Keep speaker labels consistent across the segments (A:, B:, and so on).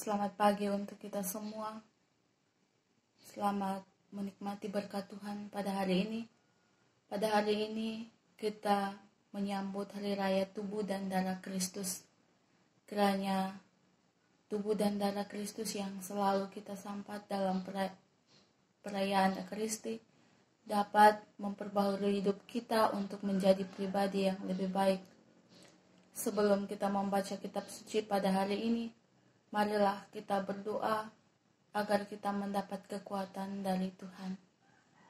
A: Selamat pagi untuk kita semua. Selamat menikmati berkat Tuhan pada hari ini. Pada hari ini kita menyambut hari raya tubuh dan darah Kristus. Kiranya tubuh dan darah Kristus yang selalu kita sambat dalam perayaan Ekaristi dapat memperbaharui hidup kita untuk menjadi pribadi yang lebih baik. Sebelum kita membaca kitab suci pada hari ini, marilah kita berdoa agar kita mendapat kekuatan dari Tuhan.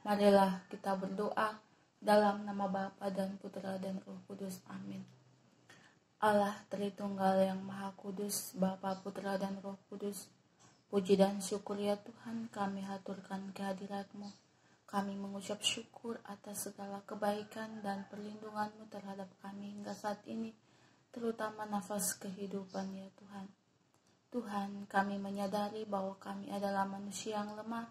A: Marilah kita berdoa dalam nama Bapa dan Putra dan Roh Kudus. Amin. Allah Tritunggal yang Maha Kudus, Bapa, Putra dan Roh Kudus, puji dan syukur ya Tuhan, kami haturkan kehadirat-Mu. Kami mengucap syukur atas segala kebaikan dan perlindungan-Mu terhadap kami hingga saat ini, terutama nafas kehidupan ya Tuhan. Tuhan, kami menyadari bahwa kami adalah manusia yang lemah,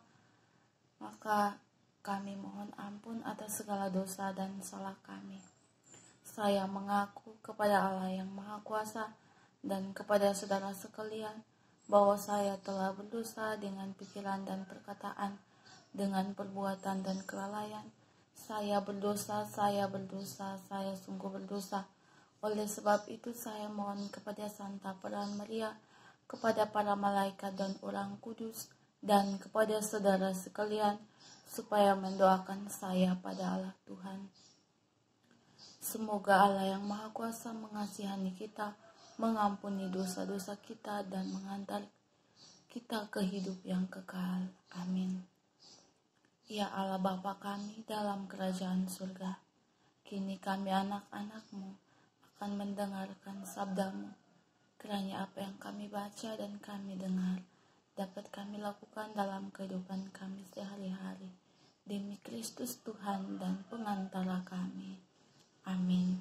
A: maka kami mohon ampun atas segala dosa dan salah kami. Saya mengaku kepada Allah yang Maha Kuasa dan kepada saudara sekalian bahwa saya telah berdosa dengan pikiran dan perkataan, dengan perbuatan dan kelalaian. Saya berdosa, saya sungguh berdosa. Oleh sebab itu saya mohon kepada Santa Peran Maria, kepada para malaikat dan orang kudus, dan kepada saudara sekalian, supaya mendoakan saya pada Allah Tuhan. Semoga Allah yang Maha Kuasa mengasihani kita, mengampuni dosa-dosa kita, dan mengantar kita ke hidup yang kekal. Amin. Ya Allah Bapa kami dalam kerajaan surga, kini kami anak-anak-Mu akan mendengarkan sabda-Mu. Kiranya apa yang kami baca dan kami dengar dapat kami lakukan dalam kehidupan kami sehari-hari. Demi Kristus Tuhan dan pengantara kami. Amin.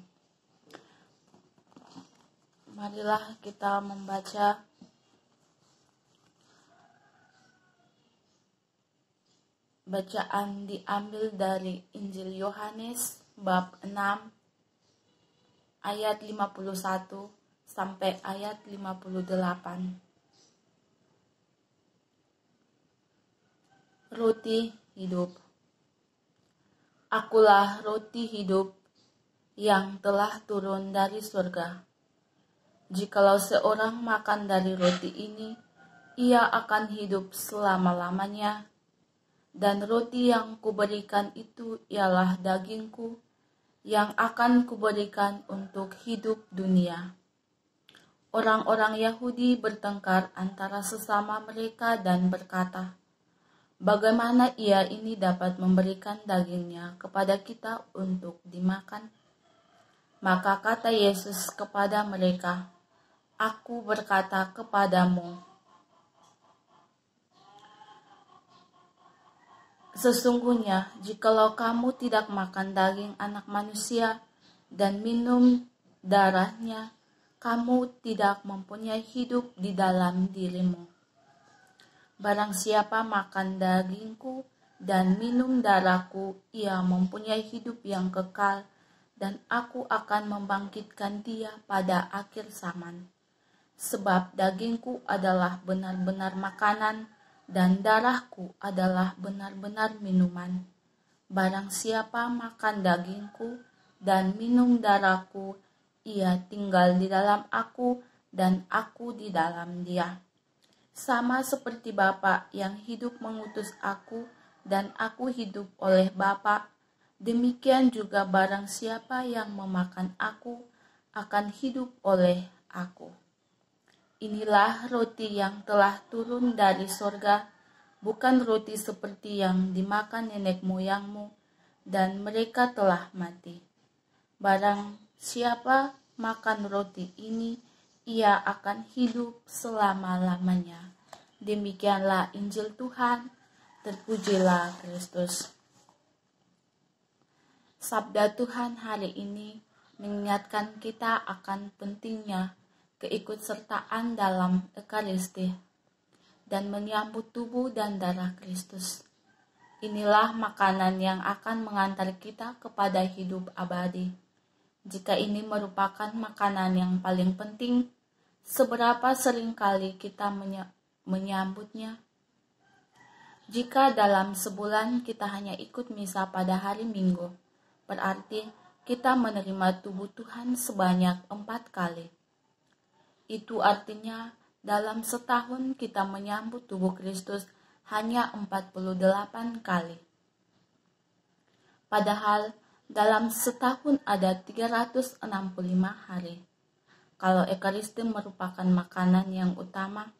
A: Marilah kita membaca bacaan diambil dari Injil Yohanes bab 6 ayat 51 sampai ayat 58. Roti hidup. Akulah roti hidup yang telah turun dari surga. Jikalau seorang makan dari roti ini, ia akan hidup selama-lamanya. Dan roti yang kuberikan itu ialah dagingku, yang akan kuberikan untuk hidup dunia. Orang-orang Yahudi bertengkar antara sesama mereka dan berkata, bagaimana ia ini dapat memberikan dagingnya kepada kita untuk dimakan? Maka kata Yesus kepada mereka, aku berkata kepadamu, sesungguhnya jikalau kamu tidak makan daging anak manusia dan minum darahnya, kamu tidak mempunyai hidup di dalam dirimu. Barang siapa makan dagingku dan minum darahku, ia mempunyai hidup yang kekal, dan aku akan membangkitkan dia pada akhir zaman. Sebab dagingku adalah benar-benar makanan, dan darahku adalah benar-benar minuman. Barang siapa makan dagingku dan minum darahku, ia tinggal di dalam aku dan aku di dalam dia. Sama seperti Bapa yang hidup mengutus aku dan aku hidup oleh Bapa, demikian juga barang siapa yang memakan aku akan hidup oleh aku. Inilah roti yang telah turun dari sorga, bukan roti seperti yang dimakan nenek moyangmu, dan mereka telah mati. Barang siapa makan roti ini, ia akan hidup selama-lamanya. Demikianlah Injil Tuhan, terpujilah Kristus. Sabda Tuhan hari ini mengingatkan kita akan pentingnya keikutsertaan dalam Ekaristi dan menyambut tubuh dan darah Kristus. Inilah makanan yang akan mengantar kita kepada hidup abadi. Jika ini merupakan makanan yang paling penting, Seberapa seringkali kita menyambutnya? Jika dalam sebulan kita hanya ikut misa pada hari Minggu, berarti kita menerima tubuh Tuhan sebanyak 4 kali. Itu artinya dalam setahun kita menyambut tubuh Kristus hanya 48 kali. Padahal dalam setahun ada 365 hari. Kalau Ekaristi merupakan makanan yang utama,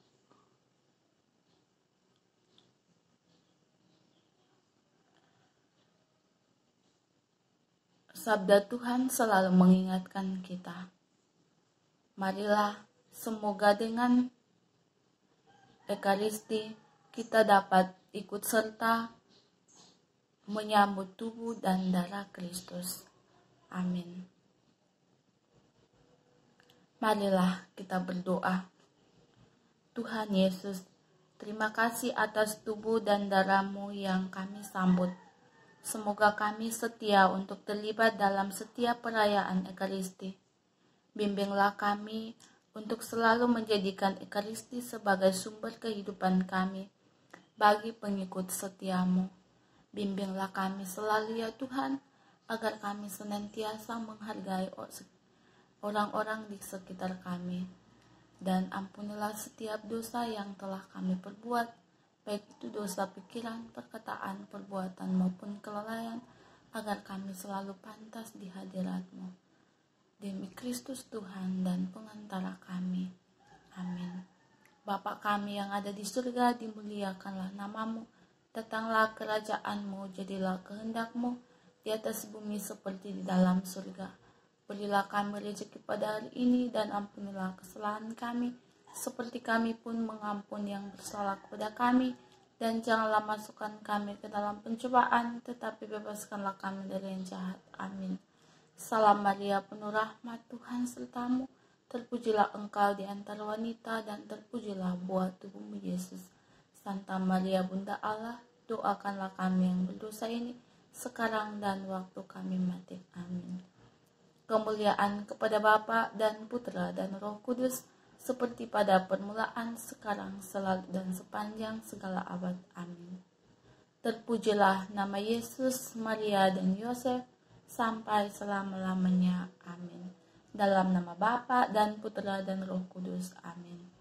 A: sabda Tuhan selalu mengingatkan kita. Marilah, semoga dengan Ekaristi kita dapat ikut serta menyambut tubuh dan darah Kristus. Amin. Marilah kita berdoa. Tuhan Yesus, terima kasih atas tubuh dan darah-Mu yang kami sambut. Semoga kami setia untuk terlibat dalam setiap perayaan Ekaristi. Bimbinglah kami untuk selalu menjadikan Ekaristi sebagai sumber kehidupan kami bagi pengikut setiamu. Bimbinglah kami selalu ya Tuhan, agar kami senantiasa menghargai orang-orang di sekitar kami. Dan ampunilah setiap dosa yang telah kami perbuat, baik itu dosa pikiran, perkataan, perbuatan maupun kelalaian, agar kami selalu pantas di hadirat-Mu. Demi Kristus Tuhan dan pengantara kami. Amin. Bapa kami yang ada di surga, dimuliakanlah nama-Mu. Datanglah kerajaan-Mu, jadilah kehendak-Mu di atas bumi seperti di dalam surga. Berilah kami rezeki pada hari ini dan ampunilah kesalahan kami, seperti kami pun mengampun yang bersalah kepada kami. Dan janganlah masukkan kami ke dalam pencobaan, tetapi bebaskanlah kami dari yang jahat. Amin. Salam Maria, penuh rahmat, Tuhan sertamu. Terpujilah engkau di antara wanita dan terpujilah buah tubuhmu Yesus. Santa Maria Bunda Allah, doakanlah kami yang berdosa ini, sekarang dan waktu kami mati. Amin. Kemuliaan kepada Bapa dan Putra dan Roh Kudus, seperti pada permulaan, sekarang, selalu, dan sepanjang segala abad. Amin. Terpujilah nama Yesus, Maria, dan Yosef, sampai selama-lamanya. Amin. Dalam nama Bapa dan Putra dan Roh Kudus. Amin.